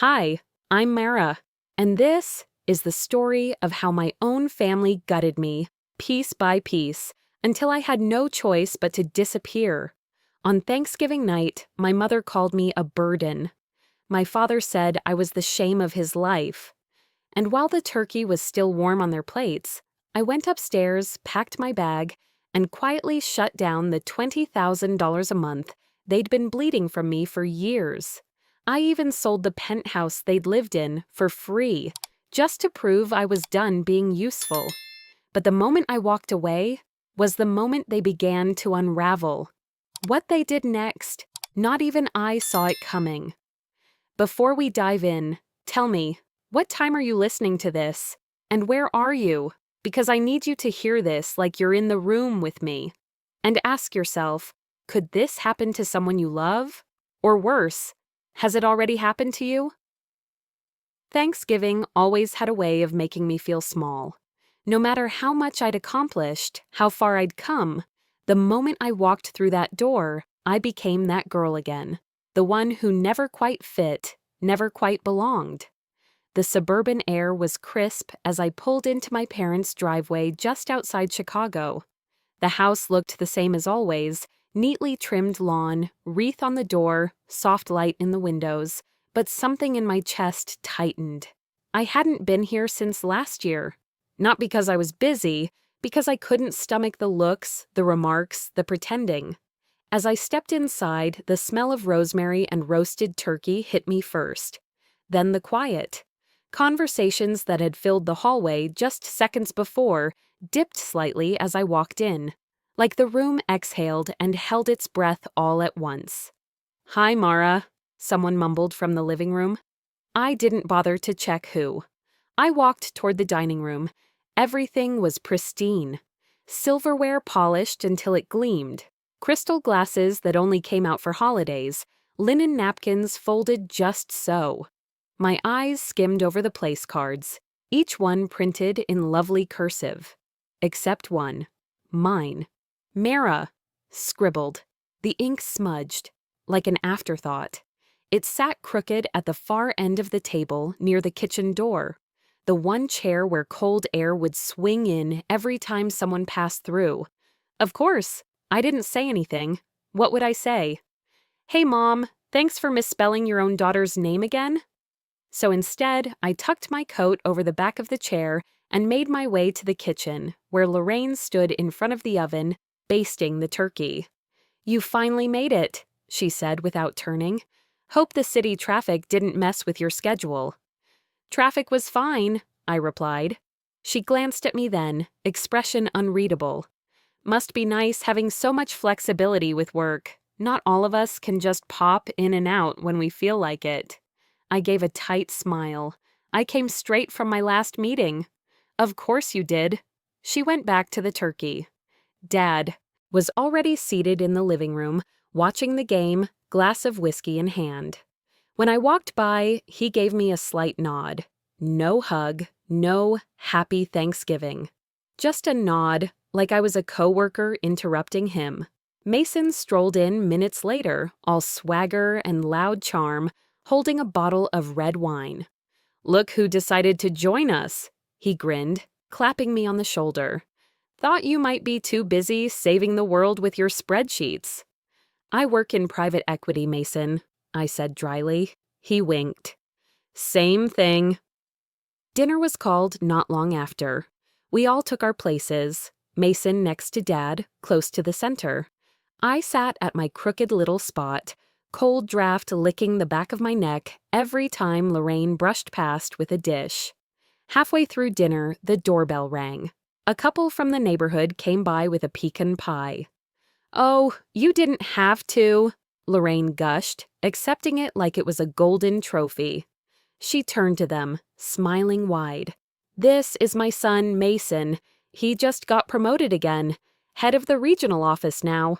Hi, I'm Mara, and this is the story of how my own family gutted me, piece by piece, until I had no choice but to disappear. On Thanksgiving night, my mother called me a burden. My father said I was the shame of his life. And while the turkey was still warm on their plates, I went upstairs, packed my bag, and quietly shut down the $20,000 a month they'd been bleeding from me for years. I even sold the penthouse they'd lived in for free, just to prove I was done being useful. But the moment I walked away was the moment they began to unravel. What they did next, not even I saw it coming. Before we dive in, tell me, what time are you listening to this? And where are you? Because I need you to hear this like you're in the room with me. And ask yourself, could this happen to someone you love? Or worse, has it already happened to you? Thanksgiving always had a way of making me feel small. No matter how much I'd accomplished, how far I'd come, the moment I walked through that door, I became that girl again. The one who never quite fit, never quite belonged. The suburban air was crisp as I pulled into my parents' driveway just outside Chicago. The house looked the same as always, neatly trimmed lawn, wreath on the door, soft light in the windows, but something in my chest tightened. I hadn't been here since last year. Not because I was busy, because I couldn't stomach the looks, the remarks, the pretending. As I stepped inside, the smell of rosemary and roasted turkey hit me first. Then the quiet. Conversations that had filled the hallway just seconds before dipped slightly as I walked in, like the room exhaled and held its breath all at once. "Hi, Mara," someone mumbled from the living room. I didn't bother to check who. I walked toward the dining room. Everything was pristine. Silverware polished until it gleamed. Crystal glasses that only came out for holidays. Linen napkins folded just so. My eyes skimmed over the place cards, each one printed in lovely cursive. Except one. Mine. Mara. Scribbled. The ink smudged, like an afterthought. It sat crooked at the far end of the table near the kitchen door, the one chair where cold air would swing in every time someone passed through. Of course, I didn't say anything. What would I say? "Hey, Mom, thanks for misspelling your own daughter's name again?" So instead, I tucked my coat over the back of the chair and made my way to the kitchen, where Lorraine stood in front of the oven, basting the turkey. "You finally made it," she said without turning. "Hope the city traffic didn't mess with your schedule." "Traffic was fine," I replied. She glanced at me then, expression unreadable. "Must be nice having so much flexibility with work. Not all of us can just pop in and out when we feel like it." I gave a tight smile. "I came straight from my last meeting." "Of course you did." She went back to the turkey. Dad was already seated in the living room, watching the game, glass of whiskey in hand. When I walked by, he gave me a slight nod. No hug, no happy Thanksgiving. Just a nod, like I was a coworker interrupting him. Mason strolled in minutes later, all swagger and loud charm, holding a bottle of red wine. "Look who decided to join us," he grinned, clapping me on the shoulder. "Thought you might be too busy saving the world with your spreadsheets." "I work in private equity, Mason," I said dryly. He winked. "Same thing." Dinner was called not long after. We all took our places, Mason next to Dad, close to the center. I sat at my crooked little spot, cold draft licking the back of my neck every time Lorraine brushed past with a dish. Halfway through dinner, the doorbell rang. A couple from the neighborhood came by with a pecan pie. "Oh, you didn't have to," Lorraine gushed, accepting it like it was a golden trophy. She turned to them, smiling wide. "This is my son, Mason. He just got promoted again. Head of the regional office now."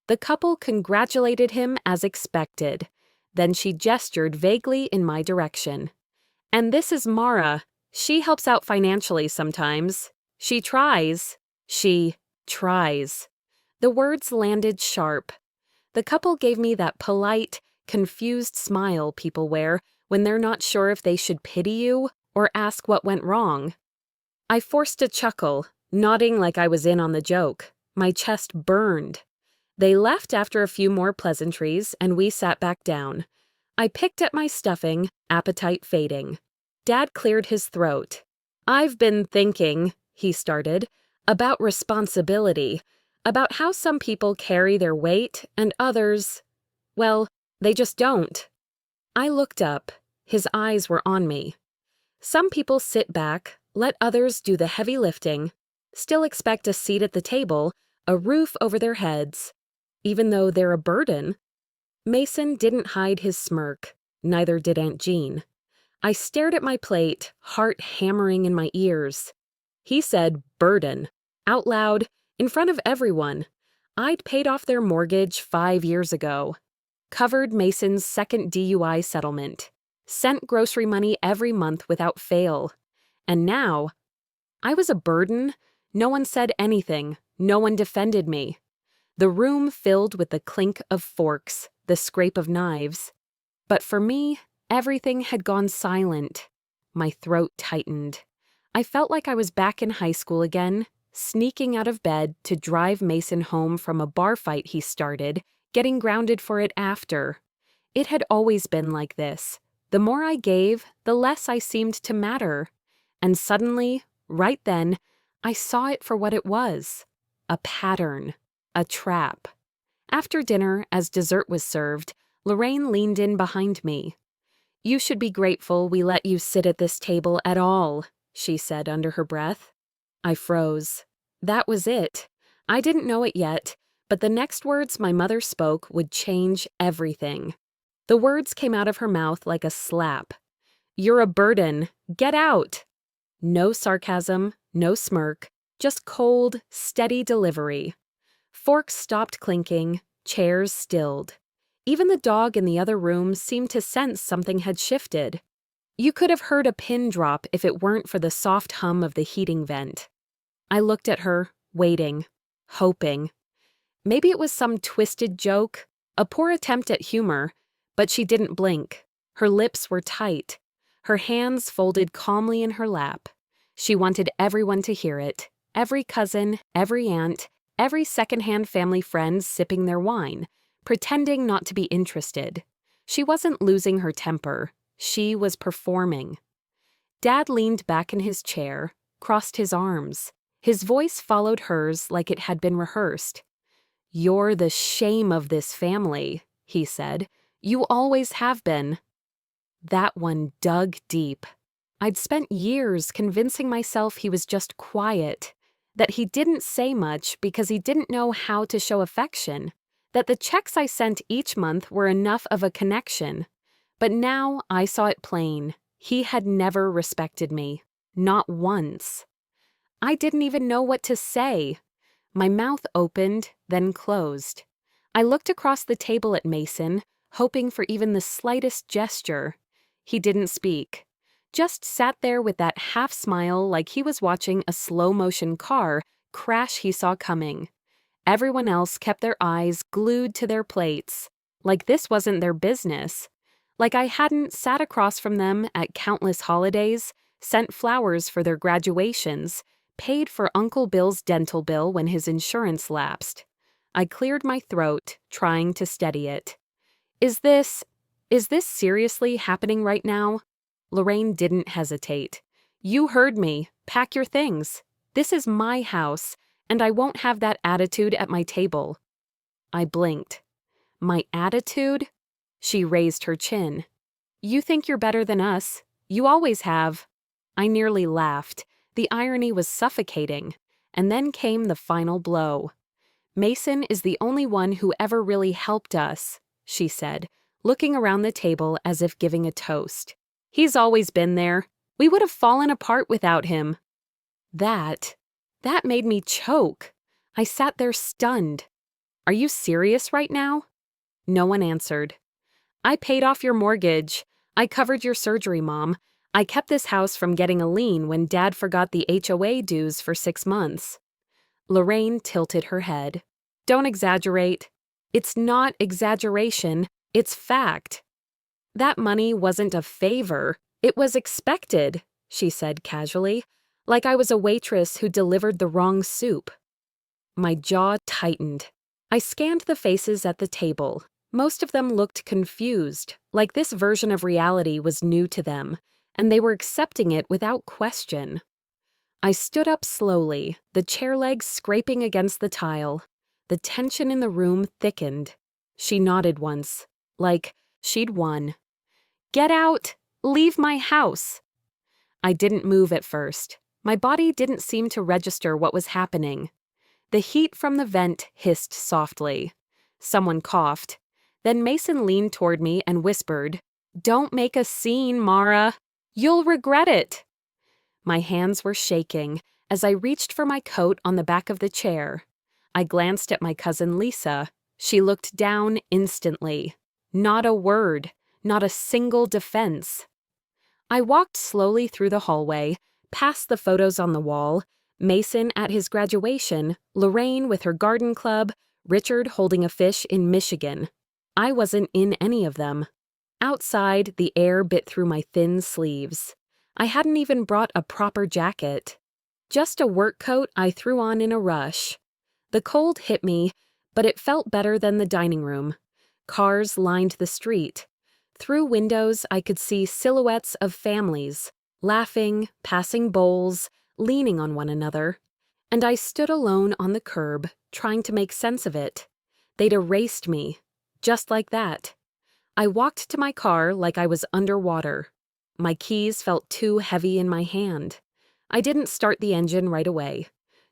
The couple congratulated him as expected. Then she gestured vaguely in my direction. "And this is Mara. She helps out financially sometimes. She tries. She tries." The words landed sharp. The couple gave me that polite, confused smile people wear when they're not sure if they should pity you or ask what went wrong. I forced a chuckle, nodding like I was in on the joke. My chest burned. They left after a few more pleasantries, and we sat back down. I picked at my stuffing, appetite fading. Dad cleared his throat. "I've been thinking," he started, "about responsibility, about how some people carry their weight and others, well, they just don't." I looked up. His eyes were on me. Some people sit back, let others do the heavy lifting, still expect a seat at the table, a roof over their heads, even though they're a burden. Mason didn't hide his smirk, neither did Aunt Jean. I stared at my plate, heart hammering in my ears. He said burden, out loud, in front of everyone. I'd paid off their mortgage 5 years ago, covered Mason's second DUI settlement, sent grocery money every month without fail. And now, I was a burden. No one said anything. No one defended me. The room filled with the clink of forks, the scrape of knives. But for me, everything had gone silent. My throat tightened. I felt like I was back in high school again, sneaking out of bed to drive Mason home from a bar fight he started, getting grounded for it after. It had always been like this. The more I gave, the less I seemed to matter. And suddenly, right then, I saw it for what it was. A pattern. A trap. After dinner, as dessert was served, Lorraine leaned in behind me. "You should be grateful we let you sit at this table at all," she said under her breath. I froze. That was it. I didn't know it yet, but the next words my mother spoke would change everything. The words came out of her mouth like a slap. "You're a burden. Get out." No sarcasm, no smirk, just cold, steady delivery. Forks stopped clinking, chairs stilled. Even the dog in the other room seemed to sense something had shifted. You could have heard a pin drop if it weren't for the soft hum of the heating vent. I looked at her, waiting, hoping. Maybe it was some twisted joke, a poor attempt at humor, but she didn't blink. Her lips were tight, her hands folded calmly in her lap. She wanted everyone to hear it, every cousin, every aunt, every secondhand family friend sipping their wine, pretending not to be interested. She wasn't losing her temper. She was performing. Dad leaned back in his chair, crossed his arms. His voice followed hers like it had been rehearsed. "You're the shame of this family," he said. "You always have been." That one dug deep. I'd spent years convincing myself he was just quiet, that he didn't say much because he didn't know how to show affection, that the checks I sent each month were enough of a connection. But now I saw it plain. He had never respected me. Not once. I didn't even know what to say. My mouth opened, then closed. I looked across the table at Mason, hoping for even the slightest gesture. He didn't speak. Just sat there with that half smile like he was watching a slow-motion car crash he saw coming. Everyone else kept their eyes glued to their plates, like this wasn't their business. Like I hadn't sat across from them at countless holidays, sent flowers for their graduations, paid for Uncle Bill's dental bill when his insurance lapsed. I cleared my throat, trying to steady it. Is this seriously happening right now?" Lorraine didn't hesitate. "You heard me. Pack your things. This is my house, and I won't have that attitude at my table." I blinked. "My attitude?" She raised her chin. "You think you're better than us. You always have." I nearly laughed. The irony was suffocating. And then came the final blow. "Mason is the only one who ever really helped us," she said, looking around the table as if giving a toast. "He's always been there. We would have fallen apart without him." That made me choke. I sat there stunned. "Are you serious right now?" No one answered. "I paid off your mortgage. I covered your surgery, Mom. I kept this house from getting a lien when Dad forgot the HOA dues for 6 months. Lorraine tilted her head. "Don't exaggerate." "It's not exaggeration. It's fact." That money wasn't a favor, it was expected, she said casually, like I was a waitress who delivered the wrong soup. My jaw tightened. I scanned the faces at the table. Most of them looked confused, like this version of reality was new to them, and they were accepting it without question. I stood up slowly, the chair legs scraping against the tile. The tension in the room thickened. She nodded once, like she'd won. "Get out! Leave my house!" I didn't move at first. My body didn't seem to register what was happening. The heat from the vent hissed softly. Someone coughed. Then Mason leaned toward me and whispered, "Don't make a scene, Mara. You'll regret it." My hands were shaking as I reached for my coat on the back of the chair. I glanced at my cousin Lisa. She looked down instantly. Not a word, not a single defense. I walked slowly through the hallway, past the photos on the wall, Mason at his graduation, Lorraine with her garden club, Richard holding a fish in Michigan. I wasn't in any of them. Outside, the air bit through my thin sleeves. I hadn't even brought a proper jacket. Just a work coat I threw on in a rush. The cold hit me, but it felt better than the dining room. Cars lined the street. Through windows, I could see silhouettes of families, laughing, passing bowls, leaning on one another. And I stood alone on the curb, trying to make sense of it. They'd erased me. Just like that. I walked to my car like I was underwater. My keys felt too heavy in my hand. I didn't start the engine right away.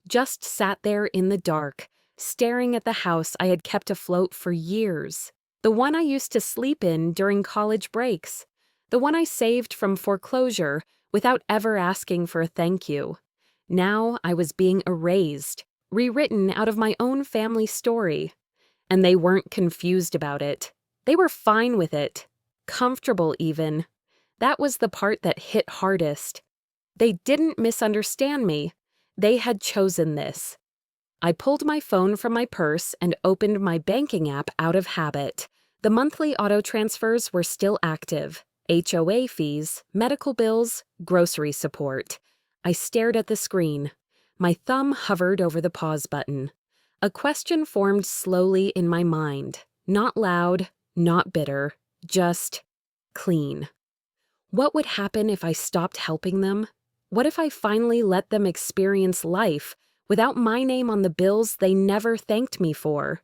Just sat there in the dark, staring at the house I had kept afloat for years. The one I used to sleep in during college breaks. The one I saved from foreclosure without ever asking for a thank you. Now I was being erased, rewritten out of my own family story. And they weren't confused about it. They were fine with it. Comfortable even. That was the part that hit hardest. They didn't misunderstand me. They had chosen this. I pulled my phone from my purse and opened my banking app out of habit. The monthly auto transfers were still active. HOA fees, medical bills, grocery support. I stared at the screen. My thumb hovered over the pause button. A question formed slowly in my mind. Not loud, not bitter, just clean. What would happen if I stopped helping them? What if I finally let them experience life without my name on the bills they never thanked me for?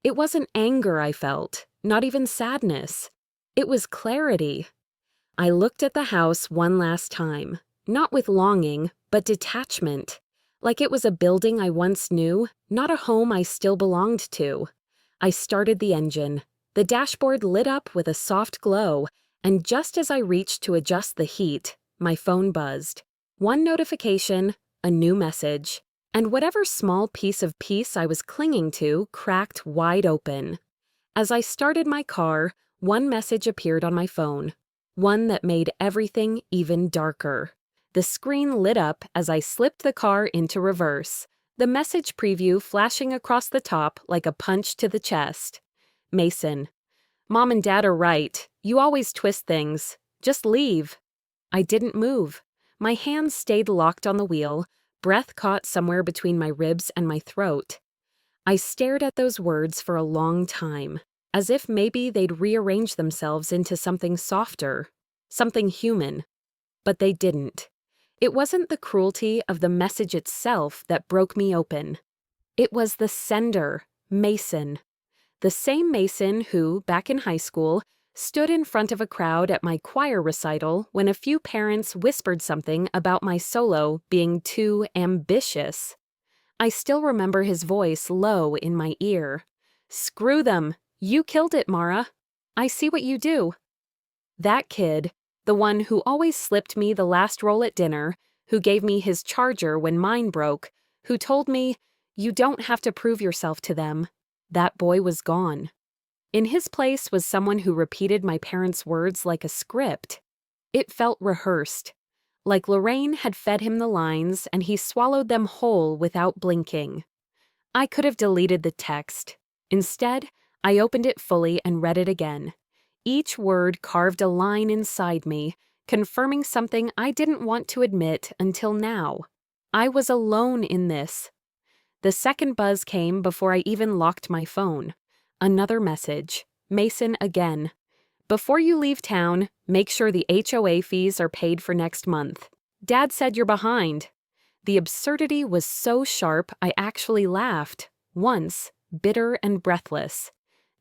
It wasn't anger I felt, not even sadness. It was clarity. I looked at the house one last time, not with longing, but detachment. Like it was a building I once knew, not a home I still belonged to. I started the engine. The dashboard lit up with a soft glow, and just as I reached to adjust the heat, my phone buzzed. One notification, a new message, and whatever small piece of peace I was clinging to cracked wide open. As I started my car, one message appeared on my phone, one that made everything even darker. The screen lit up as I slipped the car into reverse, the message preview flashing across the top like a punch to the chest. Mason. "Mom and Dad are right. You always twist things. Just leave." I didn't move. My hands stayed locked on the wheel, breath caught somewhere between my ribs and my throat. I stared at those words for a long time, as if maybe they'd rearrange themselves into something softer, something human. But they didn't. It wasn't the cruelty of the message itself that broke me open. It was the sender, Mason. The same Mason who, back in high school, stood in front of a crowd at my choir recital when a few parents whispered something about my solo being too ambitious. I still remember his voice low in my ear. "Screw them. You killed it, Mara. I see what you do." That kid, the one who always slipped me the last roll at dinner, who gave me his charger when mine broke, who told me, "You don't have to prove yourself to them," that boy was gone. In his place was someone who repeated my parents' words like a script. It felt rehearsed, like Lorraine had fed him the lines and he swallowed them whole without blinking. I could have deleted the text. Instead, I opened it fully and read it again. Each word carved a line inside me, confirming something I didn't want to admit until now. I was alone in this. The second buzz came before I even locked my phone. Another message. Mason again. Before you leave town, make sure the HOA fees are paid for next month. Dad said you're behind. The absurdity was so sharp I actually laughed. Once, bitter and breathless.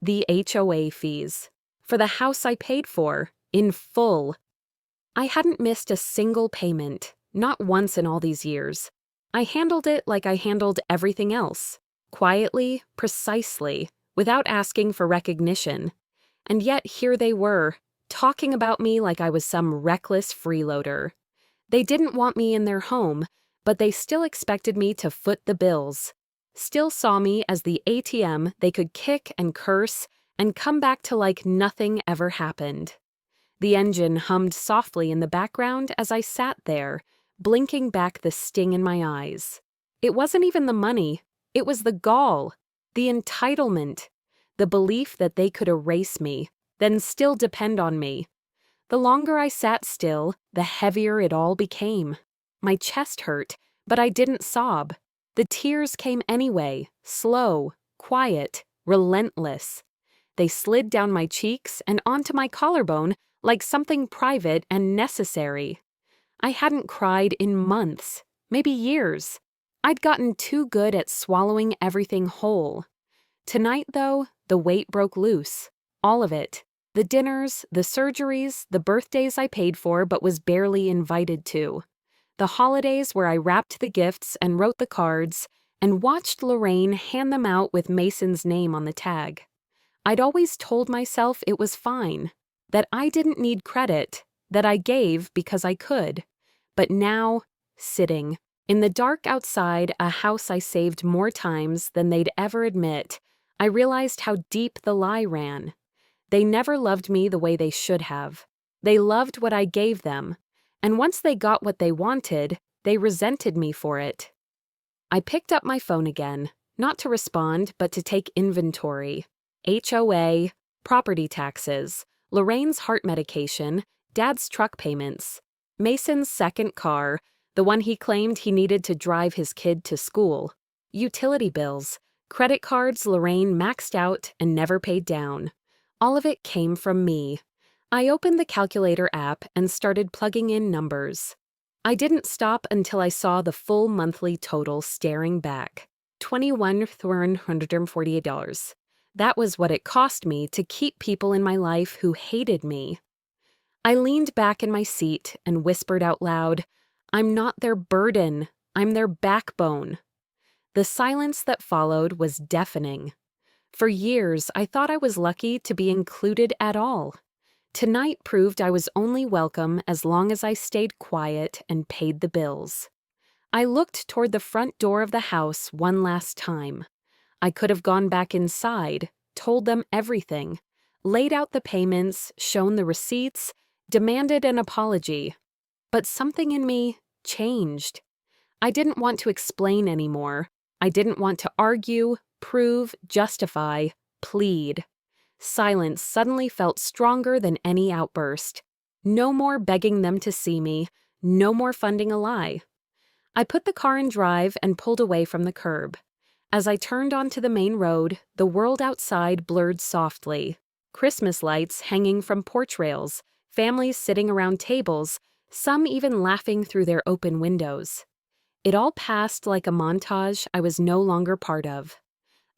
The HOA fees. For the house I paid for, in full. I hadn't missed a single payment, not once in all these years. I handled it like I handled everything else. Quietly, precisely, without asking for recognition. And yet here they were, talking about me like I was some reckless freeloader. They didn't want me in their home, but they still expected me to foot the bills. Still saw me as the ATM they could kick and curse and come back to like nothing ever happened. The engine hummed softly in the background as I sat there, blinking back the sting in my eyes. It wasn't even the money, it was the gall, the entitlement, the belief that they could erase me, then still depend on me. The longer I sat still, the heavier it all became. My chest hurt, but I didn't sob. The tears came anyway, slow, quiet, relentless. They slid down my cheeks and onto my collarbone like something private and necessary. I hadn't cried in months, maybe years. I'd gotten too good at swallowing everything whole. Tonight, though, the weight broke loose. All of it. The dinners, the surgeries, the birthdays I paid for but was barely invited to. The holidays where I wrapped the gifts and wrote the cards and watched Lorraine hand them out with Mason's name on the tag. I'd always told myself it was fine, that I didn't need credit, that I gave because I could. But now, sitting in the dark outside a house I saved more times than they'd ever admit, I realized how deep the lie ran. They never loved me the way they should have. They loved what I gave them, and once they got what they wanted, they resented me for it. I picked up my phone again, not to respond, but to take inventory. HOA, property taxes, Lorraine's heart medication, Dad's truck payments, Mason's second car, the one he claimed he needed to drive his kid to school, utility bills, credit cards Lorraine maxed out and never paid down. All of it came from me. I opened the calculator app and started plugging in numbers. I didn't stop until I saw the full monthly total staring back. $21,348. That was what it cost me to keep people in my life who hated me. I leaned back in my seat and whispered out loud, "I'm not their burden, I'm their backbone." The silence that followed was deafening. For years, I thought I was lucky to be included at all. Tonight proved I was only welcome as long as I stayed quiet and paid the bills. I looked toward the front door of the house one last time. I could have gone back inside, told them everything, laid out the payments, shown the receipts, demanded an apology. But something in me changed. I didn't want to explain anymore. I didn't want to argue, prove, justify, plead. Silence suddenly felt stronger than any outburst. No more begging them to see me, no more funding a lie. I put the car in drive and pulled away from the curb. As I turned onto the main road, the world outside blurred softly. Christmas lights hanging from porch rails, families sitting around tables, some even laughing through their open windows. It all passed like a montage I was no longer part of.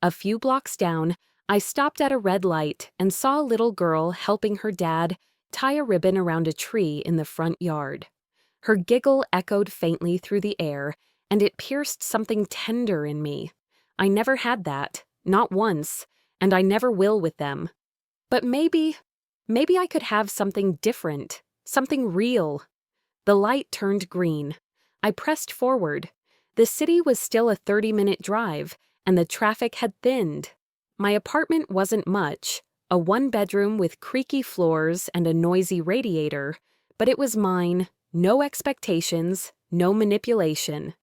A few blocks down, I stopped at a red light and saw a little girl helping her dad tie a ribbon around a tree in the front yard. Her giggle echoed faintly through the air, and it pierced something tender in me. I never had that, not once, and I never will with them. But maybe I could have something different, something real. The light turned green. I pressed forward. The city was still a 30-minute drive, and the traffic had thinned. My apartment wasn't much, a one-bedroom with creaky floors and a noisy radiator, but it was mine, no expectations, no manipulation.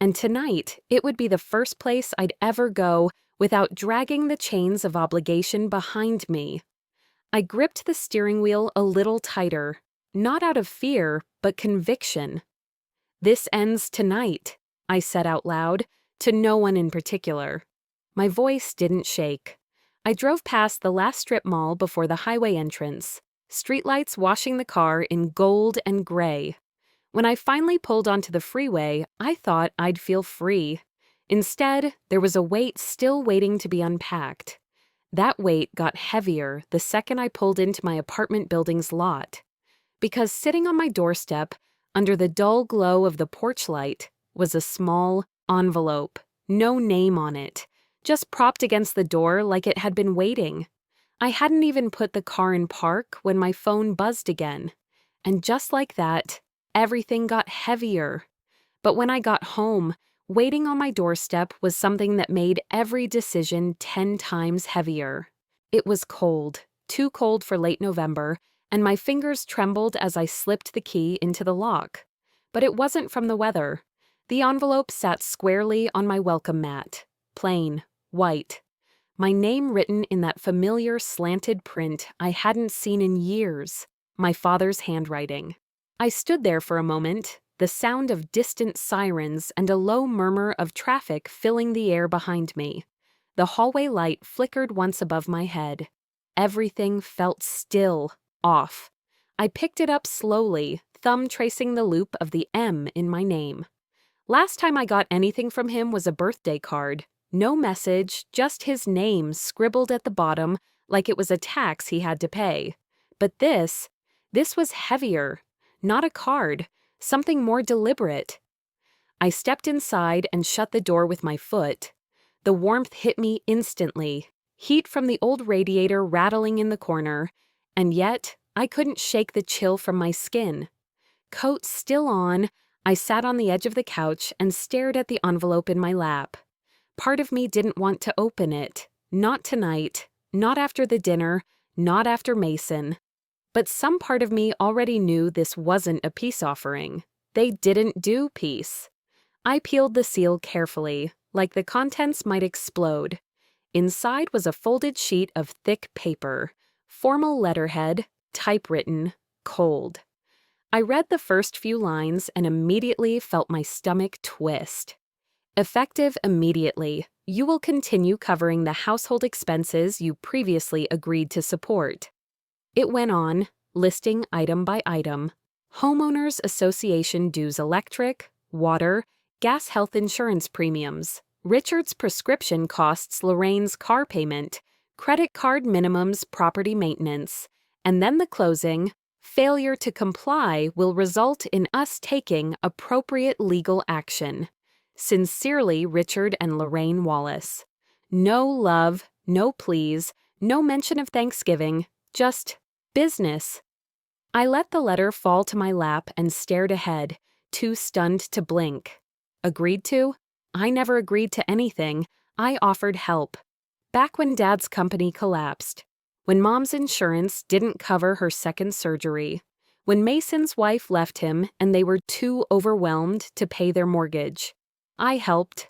And tonight, it would be the first place I'd ever go without dragging the chains of obligation behind me. I gripped the steering wheel a little tighter, not out of fear, but conviction. "This ends tonight," I said out loud, to no one in particular. My voice didn't shake. I drove past the last strip mall before the highway entrance, streetlights washing the car in gold and gray. When I finally pulled onto the freeway, I thought I'd feel free. Instead, there was a weight still waiting to be unpacked. That weight got heavier the second I pulled into my apartment building's lot. Because sitting on my doorstep, under the dull glow of the porch light, was a small envelope, no name on it, just propped against the door like it had been waiting. I hadn't even put the car in park when my phone buzzed again. And just like that, everything got heavier. But when I got home, waiting on my doorstep was something that made every decision 10 times heavier. It was cold, too cold for late November, and my fingers trembled as I slipped the key into the lock. But it wasn't from the weather. The envelope sat squarely on my welcome mat, plain, white. My name written in that familiar slanted print I hadn't seen in years, my father's handwriting. I stood there for a moment, the sound of distant sirens and a low murmur of traffic filling the air behind me. The hallway light flickered once above my head. Everything felt still, off. I picked it up slowly, thumb tracing the loop of the M in my name. Last time I got anything from him was a birthday card. No message, just his name scribbled at the bottom like it was a tax he had to pay. But this was heavier. Not a card, something more deliberate. I stepped inside and shut the door with my foot. The warmth hit me instantly, heat from the old radiator rattling in the corner, and yet I couldn't shake the chill from my skin. Coat still on, I sat on the edge of the couch and stared at the envelope in my lap. Part of me didn't want to open it. Not tonight, not after the dinner, not after Mason. But some part of me already knew this wasn't a peace offering. They didn't do peace. I peeled the seal carefully, like the contents might explode. Inside was a folded sheet of thick paper, formal letterhead, typewritten, cold. I read the first few lines and immediately felt my stomach twist. Effective immediately, you will continue covering the household expenses you previously agreed to support. It went on, listing item by item. Homeowners Association dues electric, water, gas health insurance premiums, Richard's prescription costs Lorraine's car payment, credit card minimums property maintenance, and then the closing, failure to comply will result in us taking appropriate legal action. Sincerely, Richard and Lorraine Wallace. No love, no pleas, no mention of Thanksgiving, just business. I let the letter fall to my lap and stared ahead, too stunned to blink. Agreed to? I never agreed to anything. I offered help. Back when Dad's company collapsed. When Mom's insurance didn't cover her second surgery. When Mason's wife left him and they were too overwhelmed to pay their mortgage. I helped.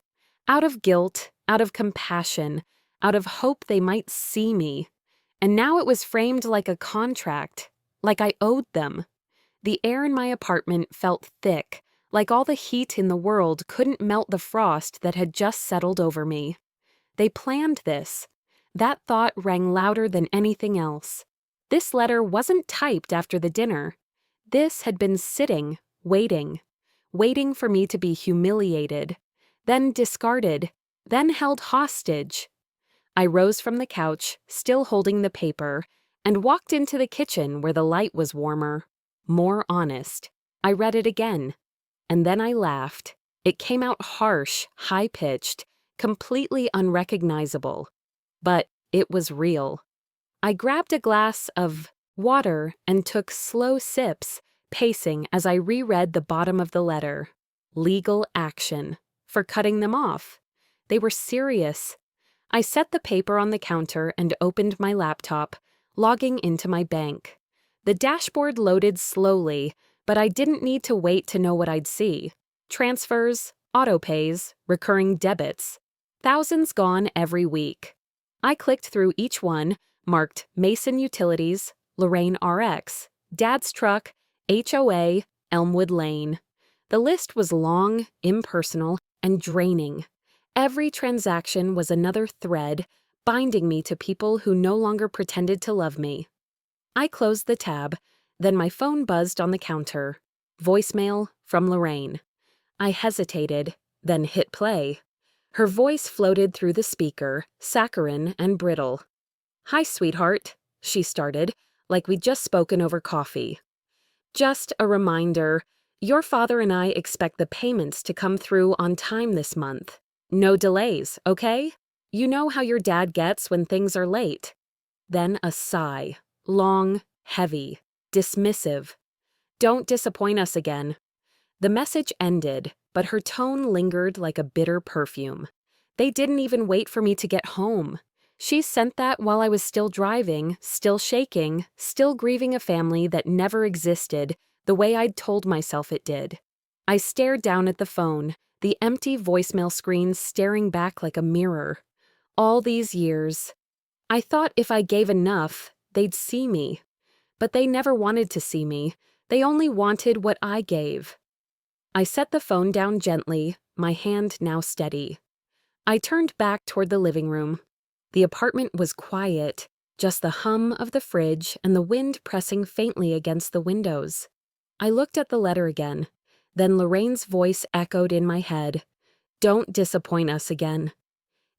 Out of guilt, out of compassion, out of hope they might see me. And now it was framed like a contract, like I owed them. The air in my apartment felt thick, like all the heat in the world couldn't melt the frost that had just settled over me. They planned this. That thought rang louder than anything else. This letter wasn't typed after the dinner. This had been sitting, waiting for me to be humiliated, then discarded, then held hostage. I rose from the couch, still holding the paper, and walked into the kitchen where the light was warmer, more honest. I read it again, and then I laughed. It came out harsh, high-pitched, completely unrecognizable. But it was real. I grabbed a glass of water and took slow sips, pacing as I reread the bottom of the letter. Legal action. For cutting them off. They were serious. I set the paper on the counter and opened my laptop, logging into my bank. The dashboard loaded slowly, but I didn't need to wait to know what I'd see. Transfers, auto-pays, recurring debits. Thousands gone every week. I clicked through each one, marked Mason Utilities, Lorraine RX, Dad's Truck, HOA, Elmwood Lane. The list was long, impersonal, and draining. Every transaction was another thread binding me to people who no longer pretended to love me. I closed the tab, then my phone buzzed on the counter. Voicemail from Lorraine. I hesitated, then hit play. Her voice floated through the speaker, saccharine and brittle. "Hi, sweetheart," she started, like we'd just spoken over coffee. "Just a reminder, your father and I expect the payments to come through on time this month. No delays, okay? You know how your dad gets when things are late." Then a sigh, long, heavy, dismissive. "Don't disappoint us again." The message ended, but her tone lingered like a bitter perfume. They didn't even wait for me to get home. She sent that while I was still driving, still shaking, still grieving a family that never existed the way I'd told myself it did. I stared down at the phone, the empty voicemail screen staring back like a mirror. All these years. I thought if I gave enough, they'd see me. But they never wanted to see me. They only wanted what I gave. I set the phone down gently, my hand now steady. I turned back toward the living room. The apartment was quiet, just the hum of the fridge and the wind pressing faintly against the windows. I looked at the letter again. Then Lorraine's voice echoed in my head. "Don't disappoint us again."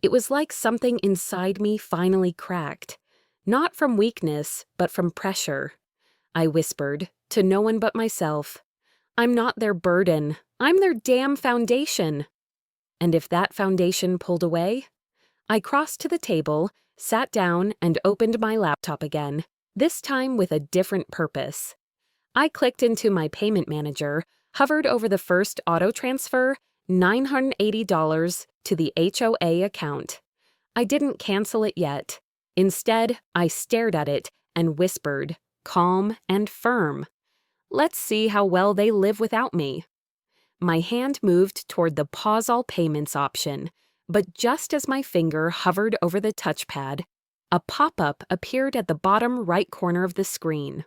It was like something inside me finally cracked. Not from weakness, but from pressure. I whispered, to no one but myself, "I'm not their burden. I'm their damn foundation." And if that foundation pulled away? I crossed to the table, sat down, and opened my laptop again, this time with a different purpose. I clicked into my payment manager, hovered over the first auto transfer, $980 to the HOA account. I didn't cancel it yet. Instead, I stared at it and whispered, calm and firm, "Let's see how well they live without me." My hand moved toward the pause all payments option, but just as my finger hovered over the touchpad, a pop-up appeared at the bottom right corner of the screen.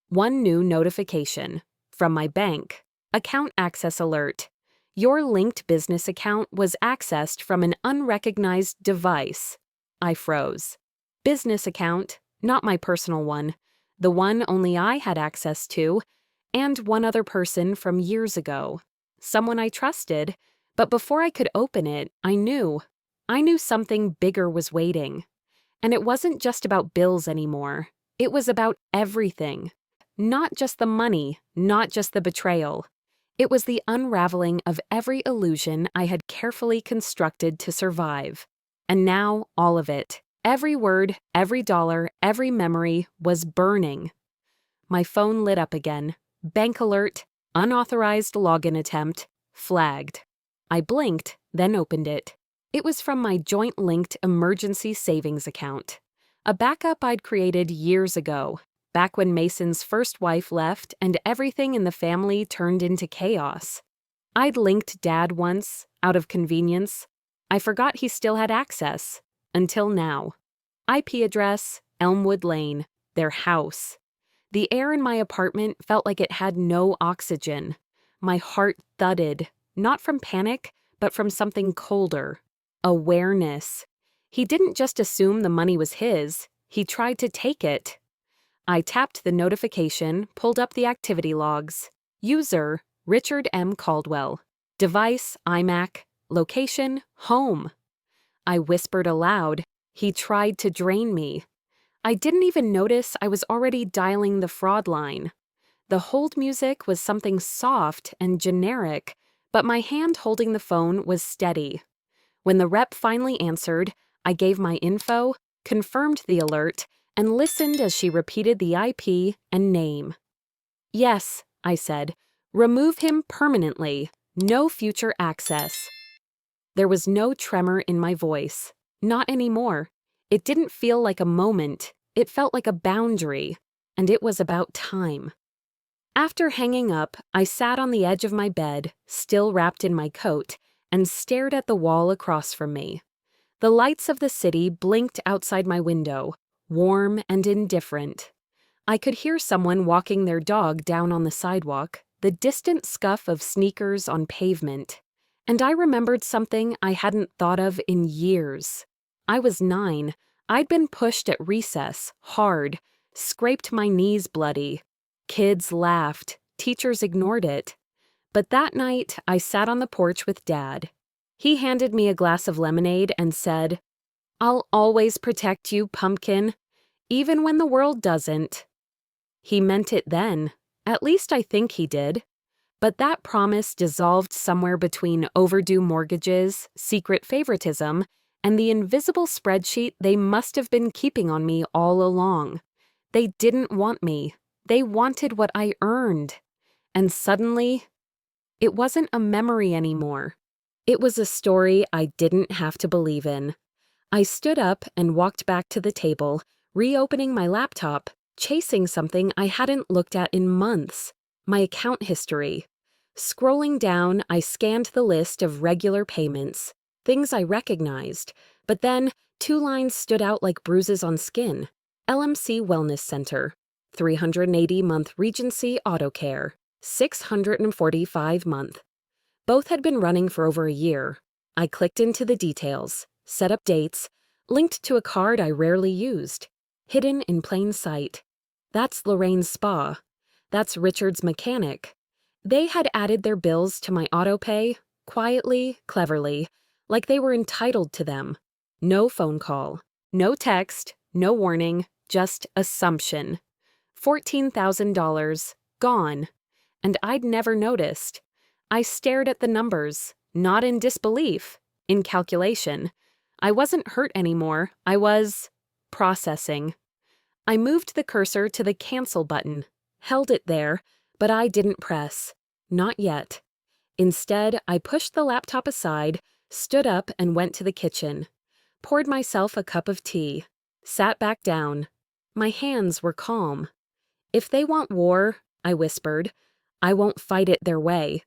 One new notification from my bank. Account access alert. Your linked business account was accessed from an unrecognized device. I froze. Business account, not my personal one. The one only I had access to, and one other person from years ago. Someone I trusted, but before I could open it, I knew something bigger was waiting. And it wasn't just about bills anymore. It was about everything. Not just the money, not just the betrayal. It was the unraveling of every illusion I had carefully constructed to survive. And now, all of it, every word, every dollar, every memory, was burning. My phone lit up again. Bank alert, unauthorized login attempt, flagged. I blinked, then opened it. It was from my joint-linked emergency savings account. A backup I'd created years ago, back when Mason's first wife left and everything in the family turned into chaos. I'd linked Dad once, out of convenience. I forgot he still had access. Until now. IP address, Elmwood Lane, their house. The air in my apartment felt like it had no oxygen. My heart thudded, not from panic, but from something colder. Awareness. He didn't just assume the money was his, he tried to take it. I tapped the notification, pulled up the activity logs. User, Richard M. Caldwell. Device, iMac. Location, home. I whispered aloud, "He tried to drain me." I didn't even notice I was already dialing the fraud line. The hold music was something soft and generic, but my hand holding the phone was steady. When the rep finally answered, I gave my info, confirmed the alert, and listened as she repeated the IP and name. "Yes," I said, "remove him permanently. No future access." There was no tremor in my voice. Not anymore. It didn't feel like a moment. It felt like a boundary. And it was about time. After hanging up, I sat on the edge of my bed, still wrapped in my coat, and stared at the wall across from me. The lights of the city blinked outside my window, warm and indifferent. I could hear someone walking their dog down on the sidewalk, the distant scuff of sneakers on pavement. And I remembered something I hadn't thought of in years. I was 9. I'd been pushed at recess, hard, scraped my knees bloody. Kids laughed, teachers ignored it. But that night, I sat on the porch with Dad. He handed me a glass of lemonade and said, "I'll always protect you, pumpkin, even when the world doesn't." He meant it then. At least I think he did. But that promise dissolved somewhere between overdue mortgages, secret favoritism, and the invisible spreadsheet they must have been keeping on me all along. They didn't want me. They wanted what I earned. And suddenly, it wasn't a memory anymore. It was a story I didn't have to believe in. I stood up and walked back to the table, reopening my laptop, chasing something I hadn't looked at in months, my account history. Scrolling down, I scanned the list of regular payments, things I recognized, but then 2 lines stood out like bruises on skin. LMC Wellness Center, 380-month Regency Auto Care, 645-month. Both had been running for over a year. I clicked into the details, set up dates, linked to a card I rarely used, hidden in plain sight. That's Lorraine's spa. That's Richard's mechanic. They had added their bills to my autopay, quietly, cleverly, like they were entitled to them. No phone call, no text, no warning, just assumption. $14,000, gone. And I'd never noticed. I stared at the numbers, not in disbelief, in calculation. I wasn't hurt anymore, I was processing. I moved the cursor to the cancel button, held it there, but I didn't press. Not yet. Instead, I pushed the laptop aside, stood up and went to the kitchen. Poured myself a cup of tea. Sat back down. My hands were calm. "If they want war," I whispered, "I won't fight it their way."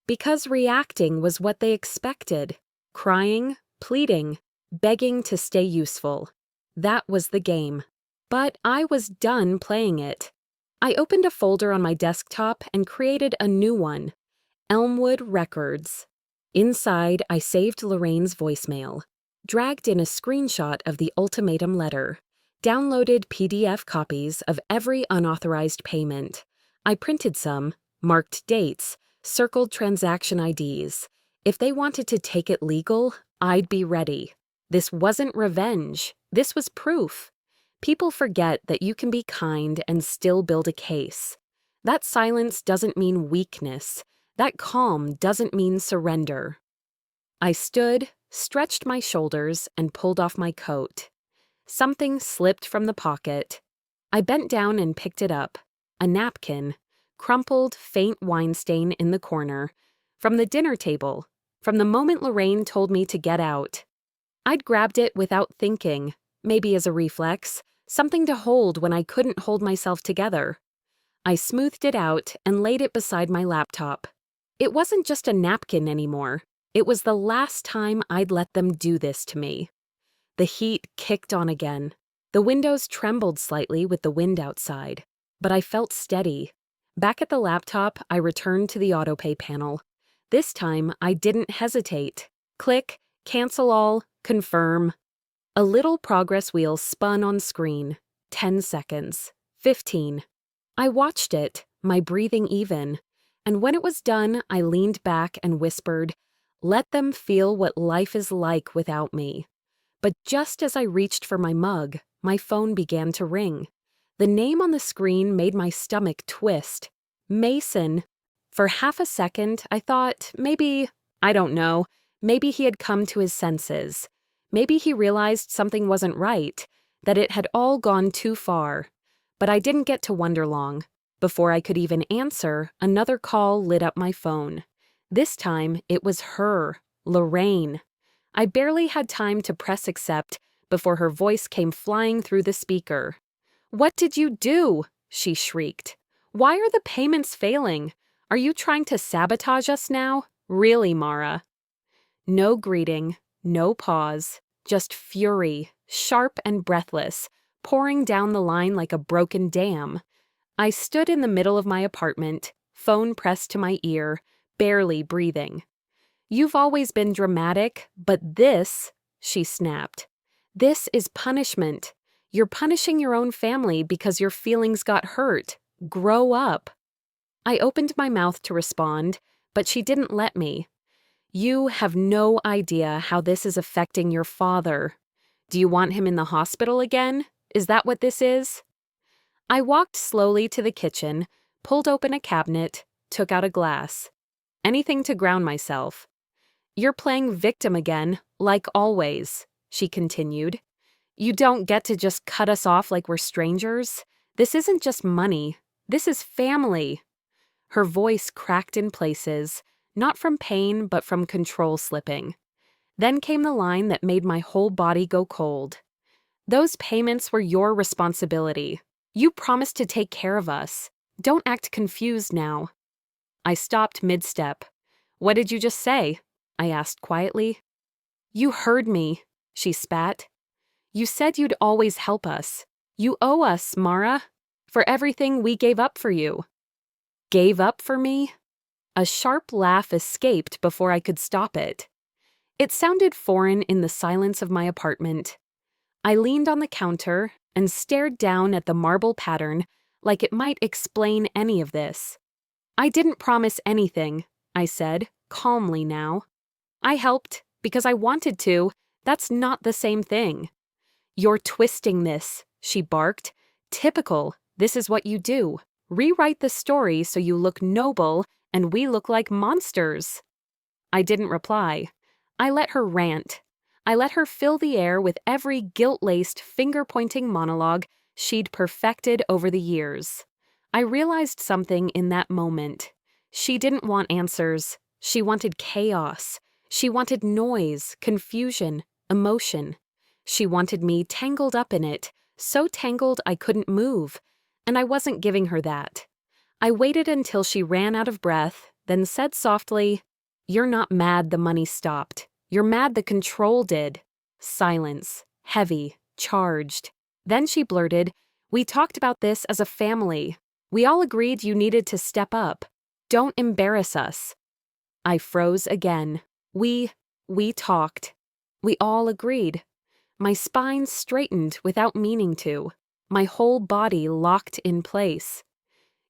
Because reacting was what they expected. Crying, pleading, begging to stay useful. That was the game. But I was done playing it. I opened a folder on my desktop and created a new one. Elmwood Records. Inside, I saved Lorraine's voicemail, dragged in a screenshot of the ultimatum letter, downloaded PDF copies of every unauthorized payment. I printed some, marked dates, circled transaction IDs. If they wanted to take it legal, I'd be ready. This wasn't revenge. This was proof. People forget that you can be kind and still build a case. That silence doesn't mean weakness. That calm doesn't mean surrender. I stood, stretched my shoulders, and pulled off my coat. Something slipped from the pocket. I bent down and picked it up. A napkin, crumpled, faint wine stain in the corner. From the dinner table, from the moment Lorraine told me to get out. I'd grabbed it without thinking, maybe as a reflex, something to hold when I couldn't hold myself together. I smoothed it out and laid it beside my laptop. It wasn't just a napkin anymore. It was the last time I'd let them do this to me. The heat kicked on again. The windows trembled slightly with the wind outside, but I felt steady. Back at the laptop, I returned to the autopay panel. This time, I didn't hesitate. Click, cancel all, confirm. A little progress wheel spun on screen. 10 seconds. 15. I watched it, my breathing even. And when it was done, I leaned back and whispered, "Let them feel what life is like without me." But just as I reached for my mug, my phone began to ring. The name on the screen made my stomach twist. Mason. For half a second, I thought I don't know, maybe he had come to his senses. Maybe he realized something wasn't right, that it had all gone too far. But I didn't get to wonder long. Before I could even answer, another call lit up my phone. This time, it was her, Lorraine. I barely had time to press accept before her voice came flying through the speaker. "What did you do?" she shrieked. "Why are the payments failing? Are you trying to sabotage us now? Really, Mara?" No greeting, no pause, just fury, sharp and breathless, pouring down the line like a broken dam. I stood in the middle of my apartment, phone pressed to my ear, barely breathing. "You've always been dramatic, but this," she snapped, "this is punishment. You're punishing your own family because your feelings got hurt. Grow up." I opened my mouth to respond, but she didn't let me. "You have no idea how this is affecting your father. Do you want him in the hospital again? Is that what this is?" I walked slowly to the kitchen, pulled open a cabinet, took out a glass. Anything to ground myself. "You're playing victim again, like always," she continued. "You don't get to just cut us off like we're strangers. This isn't just money. This is family." Her voice cracked in places, not from pain but from control slipping. Then came the line that made my whole body go cold. "Those payments were your responsibility. You promised to take care of us. Don't act confused now." I stopped mid-step. "What did you just say?" I asked quietly. "You heard me," she spat. "You said you'd always help us. You owe us, Mara, for everything we gave up for you." "Gave up for me?" A sharp laugh escaped before I could stop it. It sounded foreign in the silence of my apartment. I leaned on the counter and stared down at the marble pattern like it might explain any of this. "I didn't promise anything," I said, calmly now. "I helped because I wanted to. That's not the same thing." "You're twisting this," she barked. "Typical. This is what you do. Rewrite the story so you look noble and we look like monsters." I didn't reply. I let her rant. I let her fill the air with every guilt-laced, finger-pointing monologue she'd perfected over the years. I realized something in that moment. She didn't want answers. She wanted chaos. She wanted noise, confusion, emotion. She wanted me tangled up in it, so tangled I couldn't move, and I wasn't giving her that. I waited until she ran out of breath, then said softly, "You're not mad the money stopped. You're mad the control did." Silence, heavy, charged. Then she blurted, "We talked about this as a family. We all agreed you needed to step up. Don't embarrass us." I froze again. We talked. We all agreed. My spine straightened without meaning to. My whole body locked in place.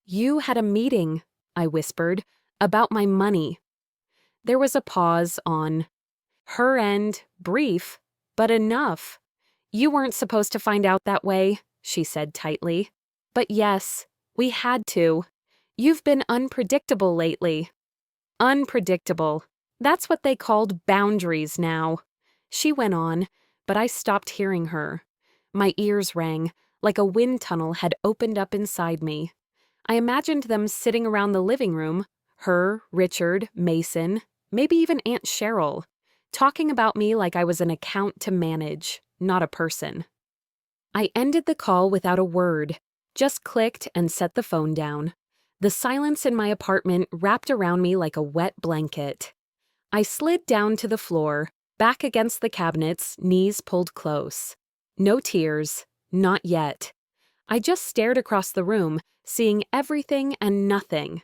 "You had a meeting," I whispered, "about my money." There was a pause on her end, brief, but enough. "You weren't supposed to find out that way," she said tightly. "But yes, we had to. You've been unpredictable lately." Unpredictable. That's what they called boundaries now. She went on, but I stopped hearing her. My ears rang, like a wind tunnel had opened up inside me. I imagined them sitting around the living room, her, Richard, Mason, maybe even Aunt Cheryl, talking about me like I was an account to manage, not a person. I ended the call without a word, just clicked and set the phone down. The silence in my apartment wrapped around me like a wet blanket. I slid down to the floor, back against the cabinets, knees pulled close. No tears, not yet. I just stared across the room, seeing everything and nothing.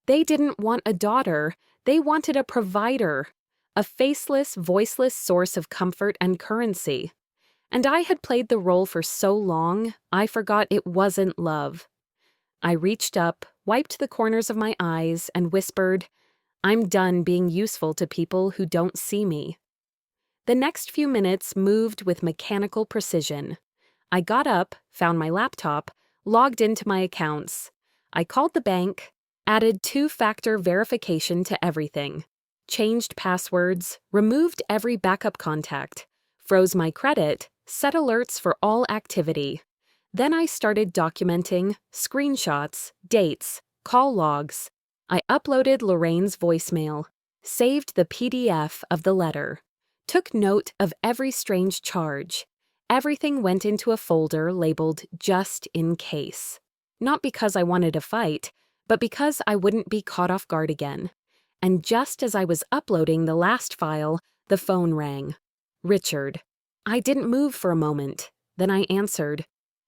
They didn't want a daughter, they wanted a provider, a faceless, voiceless source of comfort and currency. And I had played the role for so long, I forgot it wasn't love. I reached up, wiped the corners of my eyes, and whispered, "I'm done being useful to people who don't see me." The next few minutes moved with mechanical precision. I got up, found my laptop, logged into my accounts. I called the bank, added two-factor verification to everything, changed passwords, removed every backup contact, froze my credit, set alerts for all activity. Then I started documenting screenshots, dates, call logs. I uploaded Lorraine's voicemail, saved the PDF of the letter, took note of every strange charge. Everything went into a folder labeled "just in case." Not because I wanted to fight, but because I wouldn't be caught off guard again. And just as I was uploading the last file, the phone rang. Richard. I didn't move for a moment. Then I answered.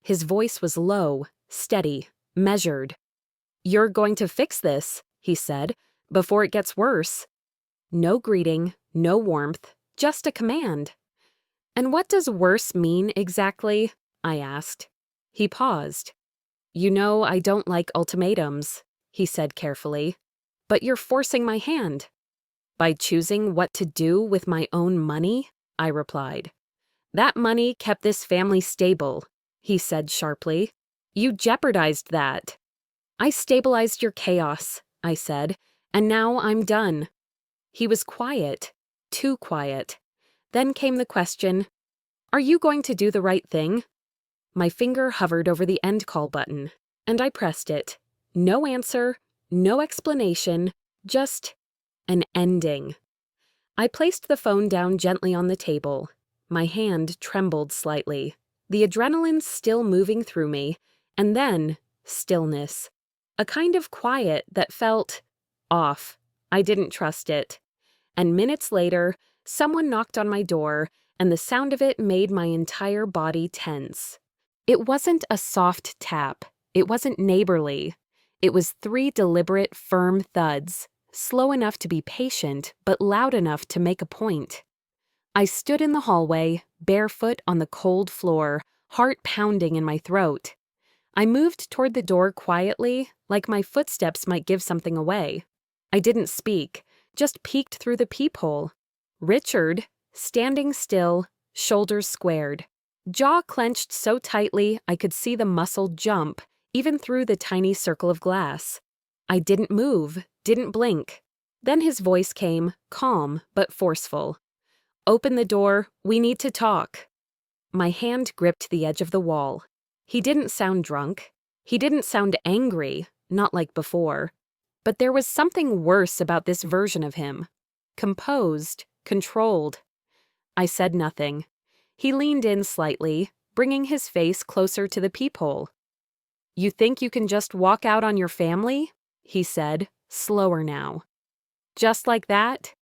His voice was low, steady, measured. "You're going to fix this," he said, "before it gets worse." No greeting, no warmth, just a command. "And what does worse mean exactly?" I asked. He paused. "You know I don't like ultimatums," he said carefully. "But you're forcing my hand." "By choosing what to do with my own money?" I replied. "That money kept this family stable," he said sharply. "You jeopardized that." "I stabilized your chaos," I said, "and now I'm done." He was quiet, too quiet. Then came the question, "Are you going to do the right thing?" My finger hovered over the end call button, and I pressed it. No answer, no explanation, just an ending. I placed the phone down gently on the table. My hand trembled slightly, the adrenaline still moving through me, and then stillness. A kind of quiet that felt off. I didn't trust it. And minutes later, someone knocked on my door, and the sound of it made my entire body tense. It wasn't a soft tap. It wasn't neighborly. It was 3 deliberate, firm thuds, slow enough to be patient, but loud enough to make a point. I stood in the hallway, barefoot on the cold floor, heart pounding in my throat. I moved toward the door quietly, like my footsteps might give something away. I didn't speak, just peeked through the peephole. Richard, standing still, shoulders squared. Jaw clenched so tightly I could see the muscle jump, even through the tiny circle of glass. I didn't move, didn't blink. Then his voice came, calm but forceful. "Open the door, we need to talk." My hand gripped the edge of the wall. He didn't sound drunk. He didn't sound angry, not like before. But there was something worse about this version of him. Composed, controlled. I said nothing. He leaned in slightly, bringing his face closer to the peephole. "You think you can just walk out on your family?" he said, slower now. "Just like that?"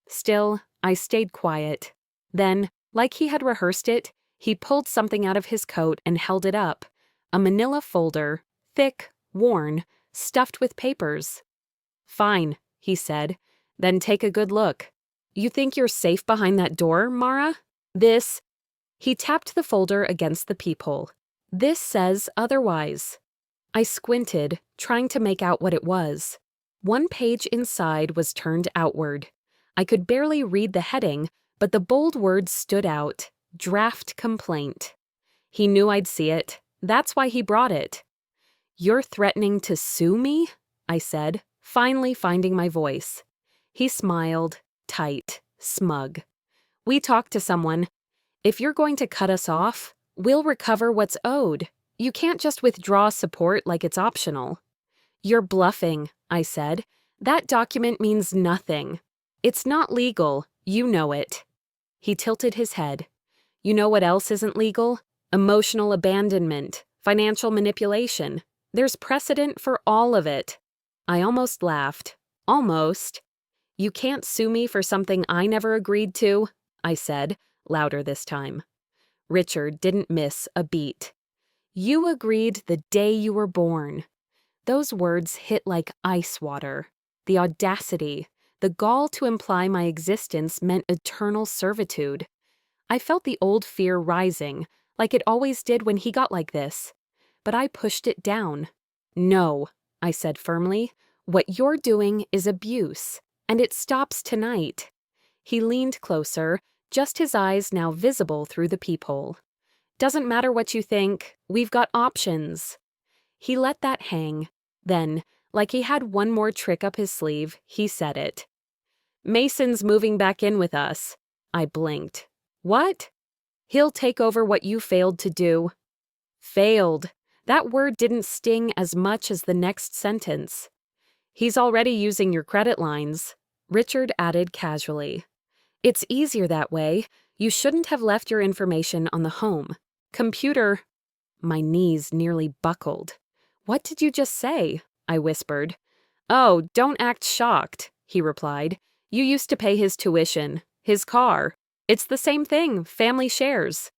Still, I stayed quiet. Then, like he had rehearsed it, he pulled something out of his coat and held it up. A manila folder, thick, worn, stuffed with papers. "Fine," he said. "Then take a good look. You think you're safe behind that door, Mara? This—" He tapped the folder against the peephole. "This says otherwise." I squinted, trying to make out what it was. One page inside was turned outward. I could barely read the heading, but the bold words stood out. Draft complaint. He knew I'd see it. That's why he brought it. "You're threatening to sue me?" I said, finally finding my voice. He smiled, tight, smug. "We talked to someone. If you're going to cut us off, we'll recover what's owed. You can't just withdraw support like it's optional." "You're bluffing," I said. "That document means nothing. It's not legal. You know it." He tilted his head. "You know what else isn't legal? Emotional abandonment, financial manipulation. There's precedent for all of it." I almost laughed. Almost. "You can't sue me for something I never agreed to," I said, louder this time. Richard didn't miss a beat. "You agreed the day you were born." Those words hit like ice water. The audacity, the gall to imply my existence meant eternal servitude. I felt the old fear rising, like it always did when he got like this. But I pushed it down. "No," I said firmly. "What you're doing is abuse, and it stops tonight." He leaned closer, just his eyes now visible through the peephole. "Doesn't matter what you think, we've got options." He let that hang. Then, like he had one more trick up his sleeve, he said it. "Mason's moving back in with us." I blinked. "What?" "He'll take over what you failed to do." Failed. That word didn't sting as much as the next sentence. "He's already using your credit lines," Richard added casually. "It's easier that way. You shouldn't have left your information on the home. Computer—" My knees nearly buckled. "What did you just say?" I whispered. "Oh, don't act shocked," he replied. "You used to pay his tuition, his car. It's the same thing, family shares."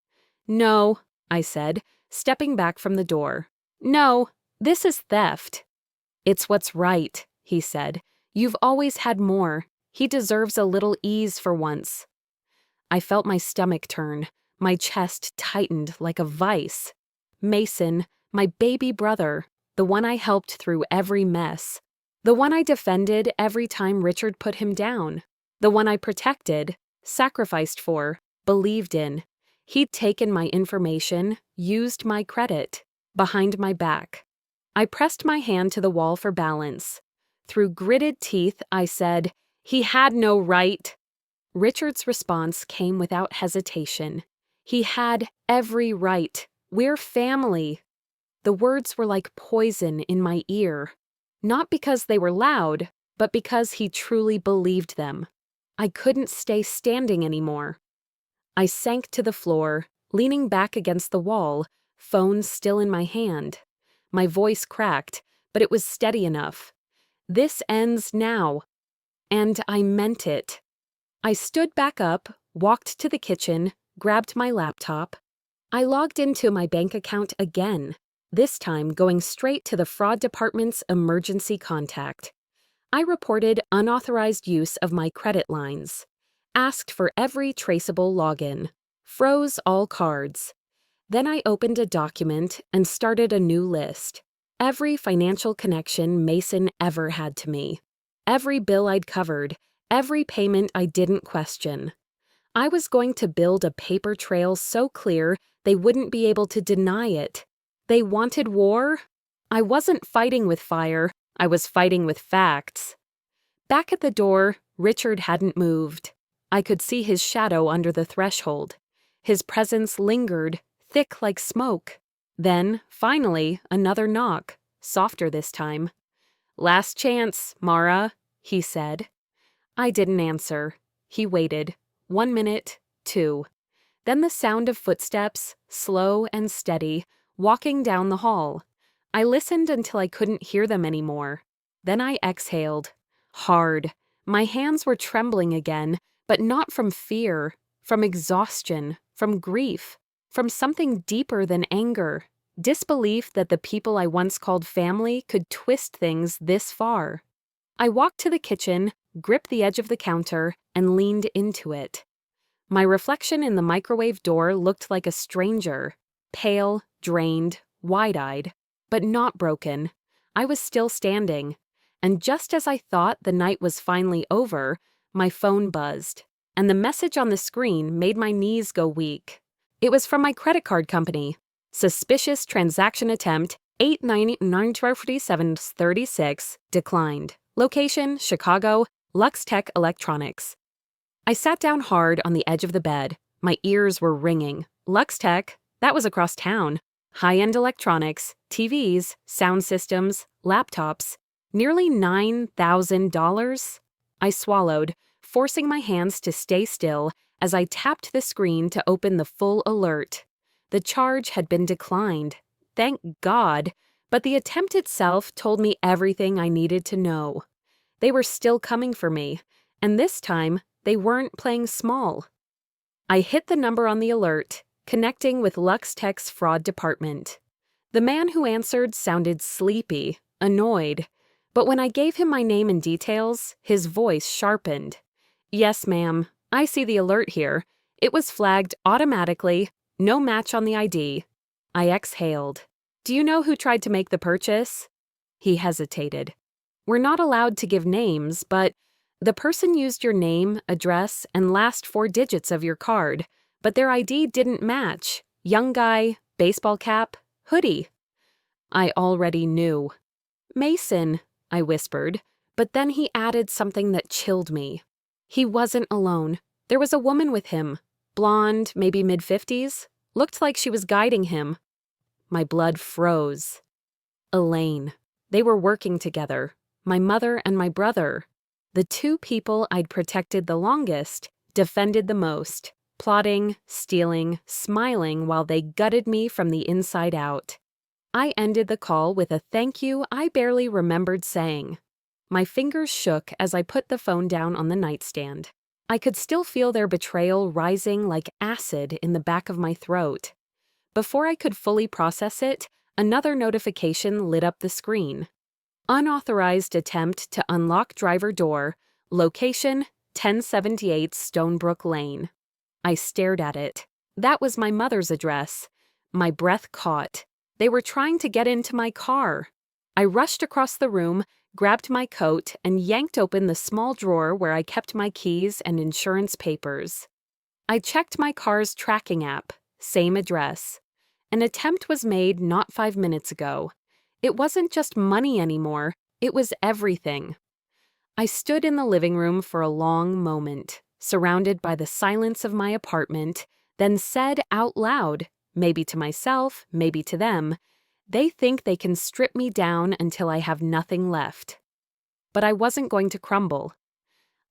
"No," I said, stepping back from the door. "No, this is theft." "It's what's right," he said. "You've always had more. He deserves a little ease for once." I felt my stomach turn. My chest tightened like a vice. Mason, my baby brother, the one I helped through every mess, the one I defended every time Richard put him down, the one I protected, sacrificed for, believed in. He'd taken my information, used my credit, behind my back. I pressed my hand to the wall for balance. Through gritted teeth, I said, "He had no right." Richard's response came without hesitation. "He had every right. We're family." The words were like poison in my ear. Not because they were loud, but because he truly believed them. I couldn't stay standing anymore. I sank to the floor, leaning back against the wall, phone still in my hand. My voice cracked, but it was steady enough. "This ends now." And I meant it. I stood back up, walked to the kitchen, grabbed my laptop. I logged into my bank account again, this time going straight to the fraud department's emergency contact. I reported unauthorized use of my credit lines, asked for every traceable login, froze all cards. Then I opened a document and started a new list. Every financial connection Mason ever had to me. Every bill I'd covered, every payment I didn't question. I was going to build a paper trail so clear they wouldn't be able to deny it. They wanted war? I wasn't fighting with fire, I was fighting with facts. Back at the door, Richard hadn't moved. I could see his shadow under the threshold. His presence lingered, thick like smoke. Then, finally, another knock, softer this time. "Last chance, Mara," he said. I didn't answer. He waited. 1 minute, 2. Then the sound of footsteps, slow and steady, walking down the hall. I listened until I couldn't hear them anymore. Then I exhaled. Hard. My hands were trembling again, but not from fear, from exhaustion, from grief, from something deeper than anger. Disbelief that the people I once called family could twist things this far. I walked to the kitchen, gripped the edge of the counter, and leaned into it. My reflection in the microwave door looked like a stranger, pale, drained, wide-eyed, but not broken. I was still standing, and just as I thought the night was finally over, my phone buzzed, and the message on the screen made my knees go weak. It was from my credit card company. "Suspicious transaction attempt, 8994736, declined. Location, Chicago, Lux Tech Electronics." I sat down hard on the edge of the bed. My ears were ringing. Lux Tech, that was across town. High-end electronics, TVs, sound systems, laptops. Nearly $9,000? I swallowed, forcing my hands to stay still as I tapped the screen to open the full alert. The charge had been declined. Thank God, but the attempt itself told me everything I needed to know. They were still coming for me, and this time, they weren't playing small. I hit the number on the alert, connecting with Lux Tech's fraud department. The man who answered sounded sleepy, annoyed, but when I gave him my name and details, his voice sharpened. "Yes, ma'am, I see the alert here. It was flagged automatically, no match on the ID." I exhaled. "Do you know who tried to make the purchase?" He hesitated. "We're not allowed to give names, but the person used your name, address, and last 4 digits of your card, but their ID didn't match. Young guy, baseball cap, hoodie." I already knew. "Mason," I whispered, but then he added something that chilled me. He wasn't alone. There was a woman with him, blonde, maybe mid-50s, looked like she was guiding him. My blood froze. Elaine. They were working together, my mother and my brother. The 2 people I'd protected the longest, defended the most, plotting, stealing, smiling while they gutted me from the inside out. I ended the call with a thank you I barely remembered saying. My fingers shook as I put the phone down on the nightstand. I could still feel their betrayal rising like acid in the back of my throat. Before I could fully process it, another notification lit up the screen. Unauthorized attempt to unlock driver door, location 1078 Stonebrook Lane. I stared at it. That was my mother's address. My breath caught. They were trying to get into my car. I rushed across the room, grabbed my coat, and yanked open the small drawer where I kept my keys and insurance papers. I checked my car's tracking app. Same address. An attempt was made not 5 minutes ago. It wasn't just money anymore, it was everything. I stood in the living room for a long moment, surrounded by the silence of my apartment, then said out loud, maybe to myself, maybe to them, they think they can strip me down until I have nothing left. But I wasn't going to crumble.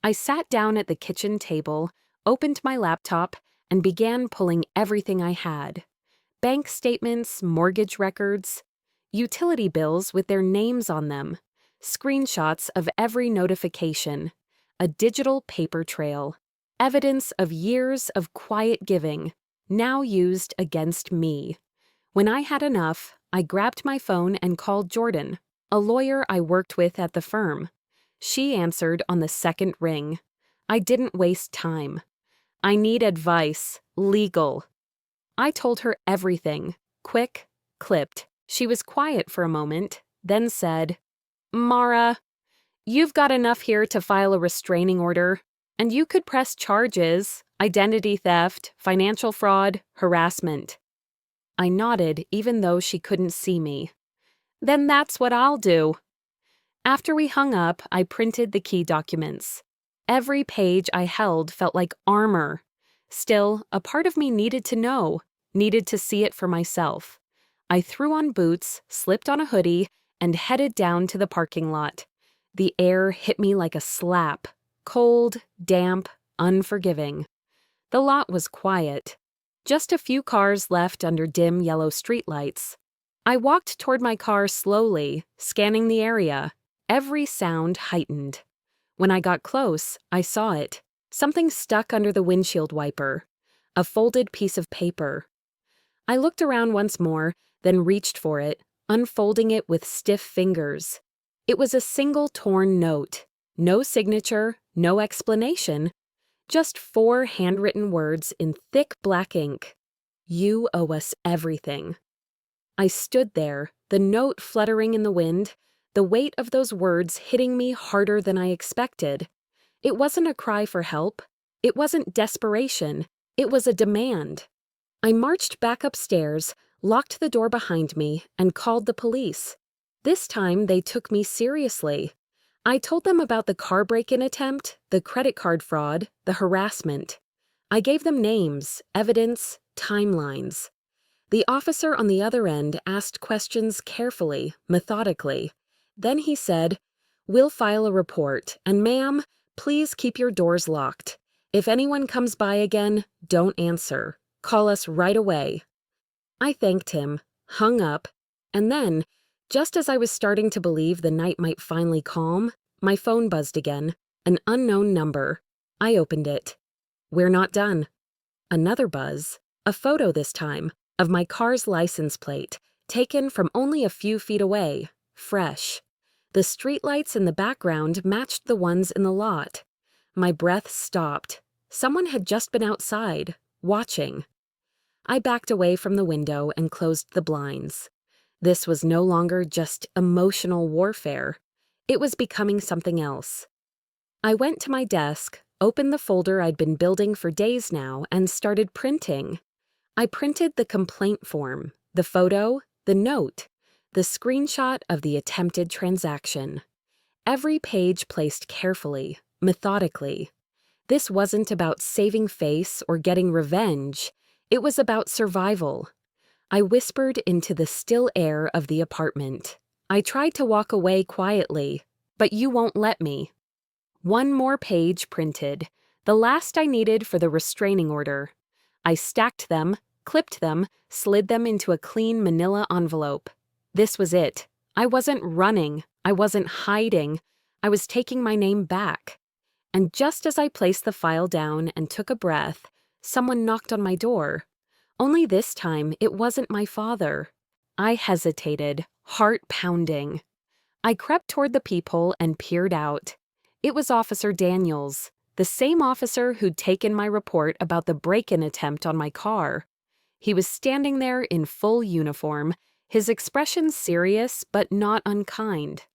I sat down at the kitchen table, opened my laptop, and began pulling everything I had. Bank statements, mortgage records, utility bills with their names on them, screenshots of every notification, a digital paper trail, evidence of years of quiet giving, now used against me. When I had enough, I grabbed my phone and called Jordan, a lawyer I worked with at the firm. She answered on the second ring. I didn't waste time. I need advice, legal. I told her everything, quick, clipped. She was quiet for a moment, then said, Mara, you've got enough here to file a restraining order, and you could press charges, identity theft, financial fraud, harassment. I nodded even though she couldn't see me. Then that's what I'll do. After we hung up, I printed the key documents. Every page I held felt like armor. Still, a part of me needed to know, needed to see it for myself. I threw on boots, slipped on a hoodie, and headed down to the parking lot. The air hit me like a slap, cold, damp, unforgiving. The lot was quiet. Just a few cars left under dim yellow streetlights. I walked toward my car slowly, scanning the area, every sound heightened. When I got close, I saw it. Something stuck under the windshield wiper. A folded piece of paper. I looked around once more, then reached for it, unfolding it with stiff fingers. It was a single torn note. No signature, no explanation. Just 4 handwritten words in thick black ink. You owe us everything. I stood there, the note fluttering in the wind, the weight of those words hitting me harder than I expected. It wasn't a cry for help. It wasn't desperation. It was a demand. I marched back upstairs, locked the door behind me, and called the police. This time they took me seriously. I told them about the car break-in attempt, the credit card fraud, the harassment. I gave them names, evidence, timelines. The officer on the other end asked questions carefully, methodically. Then he said, "We'll file a report, and ma'am, please keep your doors locked. If anyone comes by again, don't answer. Call us right away." I thanked him, hung up, and then, just as I was starting to believe the night might finally calm, my phone buzzed again, an unknown number. I opened it. We're not done. Another buzz, a photo this time, of my car's license plate, taken from only a few feet away, fresh. The streetlights in the background matched the ones in the lot. My breath stopped. Someone had just been outside, watching. I backed away from the window and closed the blinds. This was no longer just emotional warfare. It was becoming something else. I went to my desk, opened the folder I'd been building for days now, and started printing. I printed the complaint form, the photo, the note, the screenshot of the attempted transaction. Every page placed carefully, methodically. This wasn't about saving face or getting revenge. It was about survival. I whispered into the still air of the apartment. I tried to walk away quietly, but you won't let me. One more page printed, the last I needed for the restraining order. I stacked them, clipped them, slid them into a clean manila envelope. This was it. I wasn't running. I wasn't hiding. I was taking my name back. And just as I placed the file down and took a breath, someone knocked on my door. Only this time, it wasn't my father. I hesitated, heart pounding. I crept toward the peephole and peered out. It was Officer Daniels, the same officer who'd taken my report about the break-in attempt on my car. He was standing there in full uniform, his expression serious but not unkind.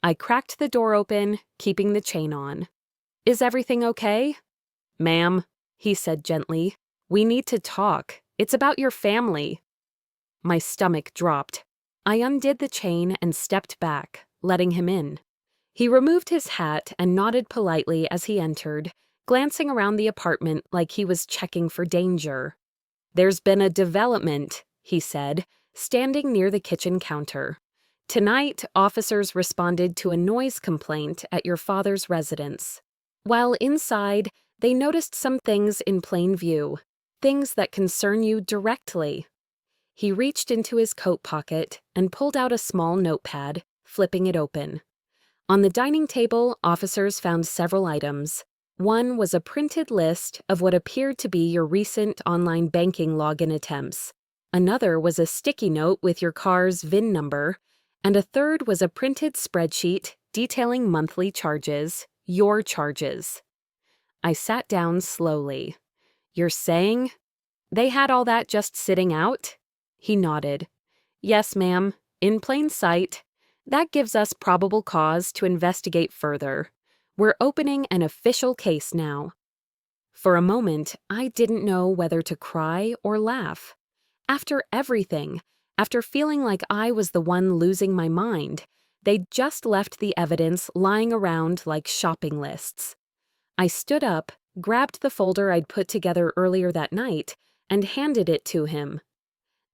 I cracked the door open, keeping the chain on. "Is everything okay?" "Ma'am," he said gently, "we need to talk. It's about your family." My stomach dropped. I undid the chain and stepped back, letting him in. He removed his hat and nodded politely as he entered, glancing around the apartment like he was checking for danger. "There's been a development," he said, standing near the kitchen counter. "Tonight, officers responded to a noise complaint at your father's residence. While inside, they noticed some things in plain view, things that concern you directly." He reached into his coat pocket and pulled out a small notepad, flipping it open. On the dining table, officers found several items. One was a printed list of what appeared to be your recent online banking login attempts. Another was a sticky note with your car's VIN number, and a third was a printed spreadsheet detailing monthly charges, your charges. I sat down slowly. "You're saying they had all that just sitting out?" He nodded. "Yes, ma'am, in plain sight. That gives us probable cause to investigate further. We're opening an official case now." For a moment, I didn't know whether to cry or laugh. After everything, after feeling like I was the one losing my mind, they'd just left the evidence lying around like shopping lists. I stood up, grabbed the folder I'd put together earlier that night, and handed it to him.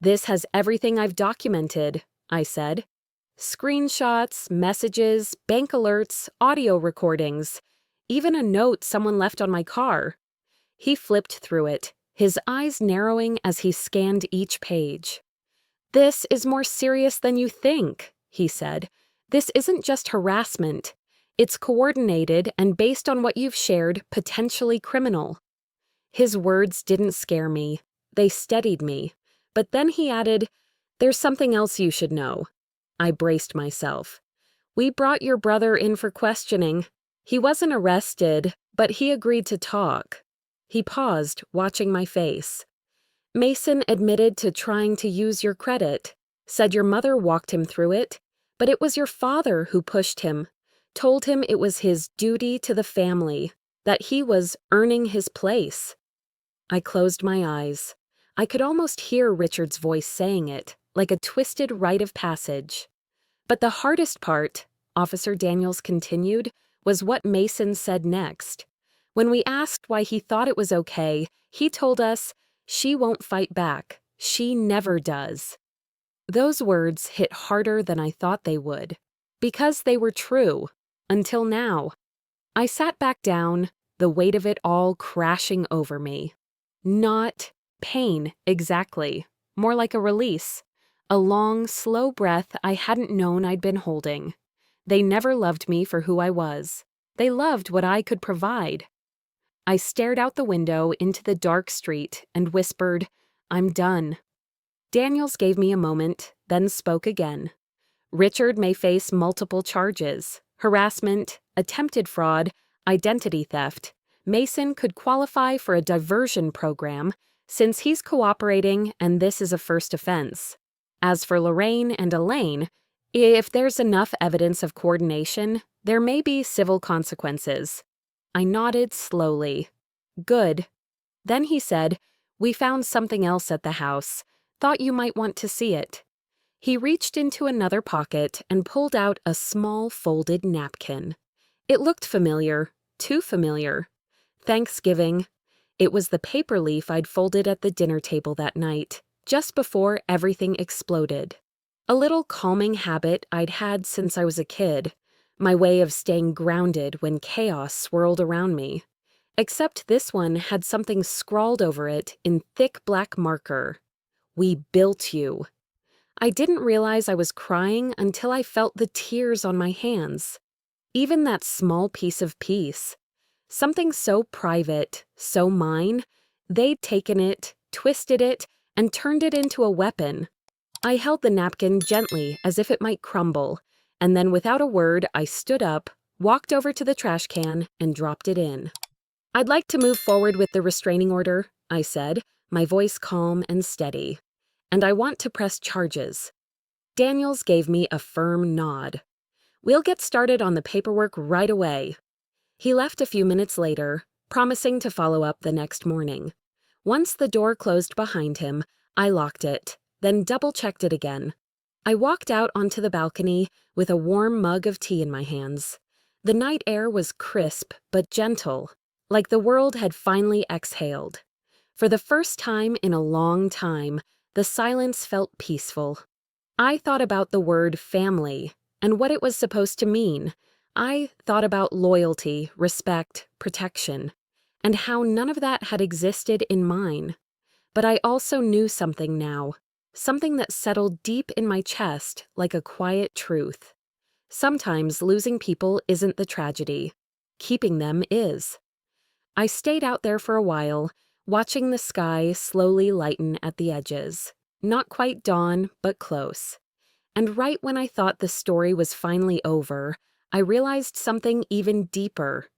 "This has everything I've documented," I said. "Screenshots, messages, bank alerts, audio recordings, even a note someone left on my car." He flipped through it, his eyes narrowing as he scanned each page. "This is more serious than you think," he said. "This isn't just harassment. It's coordinated and based on what you've shared, potentially criminal." His words didn't scare me. They steadied me. But then he added, "There's something else you should know." I braced myself. "We brought your brother in for questioning. He wasn't arrested, but he agreed to talk." He paused, watching my face. "Mason admitted to trying to use your credit, said your mother walked him through it, but it was your father who pushed him, told him it was his duty to the family, that he was earning his place." I closed my eyes. I could almost hear Richard's voice saying it, like a twisted rite of passage. But the hardest part, Officer Daniels continued, was what Mason said next. When we asked why he thought it was okay, he told us, "She won't fight back. She never does." Those words hit harder than I thought they would, because they were true, until now. I sat back down, the weight of it all crashing over me. Not pain, exactly. More like a release. A long, slow breath I hadn't known I'd been holding. They never loved me for who I was. They loved what I could provide. I stared out the window into the dark street and whispered, "I'm done." Daniels gave me a moment, then spoke again. "Richard may face multiple charges: harassment, attempted fraud, identity theft. Mason could qualify for a diversion program since he's cooperating and this is a first offense. As for Lorraine and Elaine, if there's enough evidence of coordination, there may be civil consequences." I nodded slowly. "Good." Then he said, "We found something else at the house. Thought you might want to see it." He reached into another pocket and pulled out a small folded napkin. It looked familiar, too familiar. Thanksgiving. It was the paper leaf I'd folded at the dinner table that night, just before everything exploded. A little calming habit I'd had since I was a kid, my way of staying grounded when chaos swirled around me. Except this one had something scrawled over it in thick black marker. "We built you." I didn't realize I was crying until I felt the tears on my hands. Even that small piece of peace. Something so private, so mine, they'd taken it, twisted it, and turned it into a weapon. I held the napkin gently as if it might crumble, and then without a word, I stood up, walked over to the trash can, and dropped it in. "I'd like to move forward with the restraining order," I said, my voice calm and steady. "And I want to press charges." Daniels gave me a firm nod. "We'll get started on the paperwork right away." He left a few minutes later, promising to follow up the next morning. Once the door closed behind him, I locked it, then double-checked it again. I walked out onto the balcony with a warm mug of tea in my hands. The night air was crisp but gentle, like the world had finally exhaled. For the first time in a long time, the silence felt peaceful. I thought about the word family and what it was supposed to mean. I thought about loyalty, respect, protection, and how none of that had existed in mine. But I also knew something now, something that settled deep in my chest like a quiet truth. Sometimes losing people isn't the tragedy. Keeping them is. I stayed out there for a while, watching the sky slowly lighten at the edges. Not quite dawn, but close. And right when I thought the story was finally over, I realized something even deeper.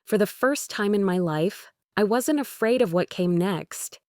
For the first time in my life, I wasn't afraid of what came next.